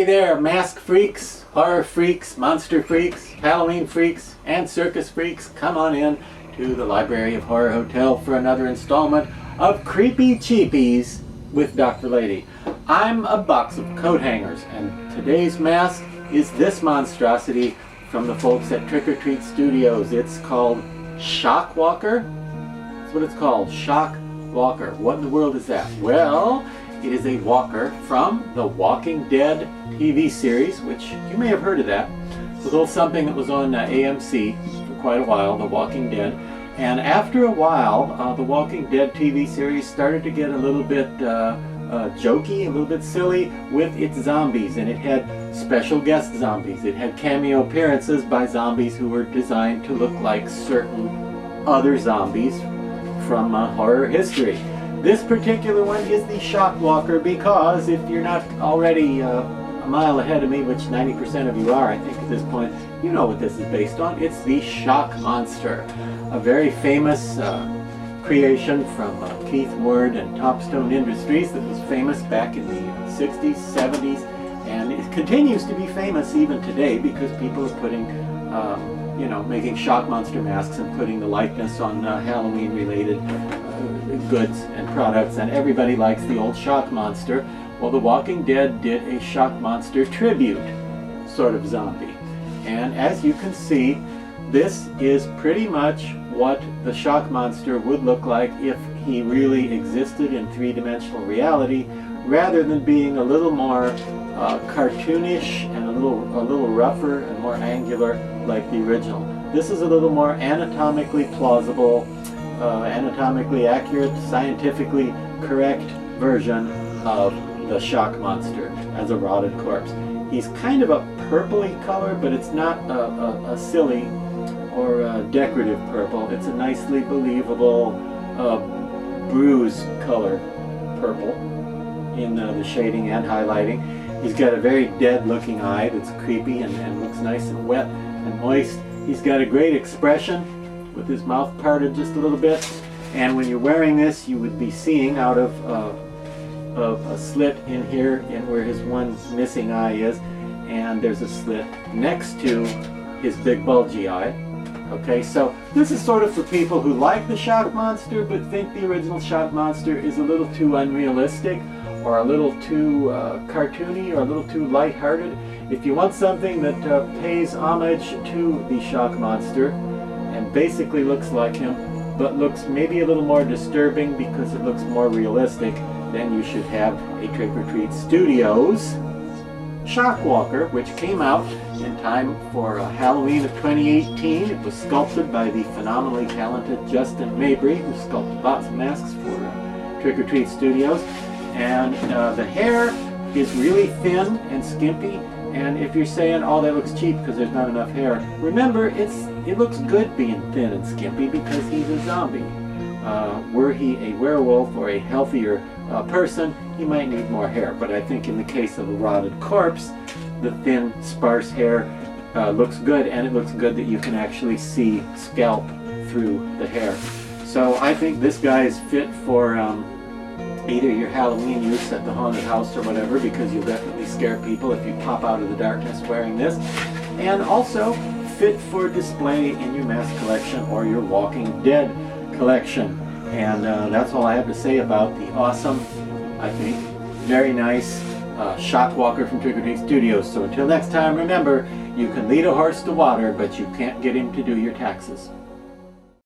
there, mask freaks, horror freaks, monster freaks, Halloween freaks, and circus freaks. Come on in to the Library of Horror Hotel for another installment of Creepy Cheapies with Dr. Lady. I'm a box of coat hangers, and today's mask is this monstrosity from the folks at Trick or Treat Studios. It's called Shock Walker. That's what it's called, Shock Walker. What in the world is that? Well, it is a walker from the Walking Dead TV series, which you may have heard of that. It's a little something that was on AMC for quite a while, The Walking Dead. And after a while, the Walking Dead TV series started to get a little bit jokey, a little bit silly with its zombies. And it had special guest zombies. It had cameo appearances by zombies who were designed to look like certain other zombies from horror history. This particular one is the Shock Walker because if you're not already a mile ahead of me, which 90% of you are, I think at this point, you know what this is based on. It's the Shock Monster, a very famous creation from Keith Ward and Topstone Industries that was famous back in the 60s, 70s, and it continues to be famous even today because people are putting making shock monster masks and putting the likeness on Halloween related goods and products, and everybody likes the old shock monster. Well, The Walking Dead did a shock monster tribute sort of zombie, and as you can see, this is pretty much what the shock monster would look like if he really existed in three-dimensional reality, rather than being a little more cartoonish and a little rougher and more angular like the original. This is a little more anatomically plausible, anatomically accurate, scientifically correct version of the shock monster as a rotted corpse. He's kind of a purpley color, but it's not a silly or a decorative purple. It's a nicely believable bruise color purple in the shading and highlighting. He's got a very dead looking eye that's creepy and looks nice and wet and moist. He's got a great expression with his mouth parted just a little bit, and when you're wearing this you would be seeing out of a slit in here in where his one missing eye is, and there's a slit next to his big bulgy eye. Okay, so this is sort of for people who like the Shock Monster but think the original Shock Monster is a little too unrealistic or a little too cartoony or a little too lighthearted. If you want something that pays homage to the Shock Monster and basically looks like him but looks maybe a little more disturbing because it looks more realistic, then you should have a Trick or Treat Studios Shock Walker, which came out in time for Halloween of 2018. It was sculpted by the phenomenally talented Justin Mabry, who sculpted lots of masks for Trick or Treat Studios. And the hair is really thin and skimpy, and if you're saying, oh, that looks cheap because there's not enough hair, remember, it looks good being thin and skimpy because he's a zombie. Were he a werewolf or a healthier person, he might need more hair, but I think in the case of a rotted corpse, the thin, sparse hair looks good, and it looks good that you can actually see scalp through the hair. So I think this guy is fit for either your Halloween use at the haunted house or whatever, because you'll definitely scare people if you pop out of the darkness wearing this, and also fit for display in your mask collection or your Walking Dead collection. And that's all I have to say about the awesome, I think, very nice Shock Walker from Trick or Treat Studios. So until next time, remember, you can lead a horse to water, but you can't get him to do your taxes.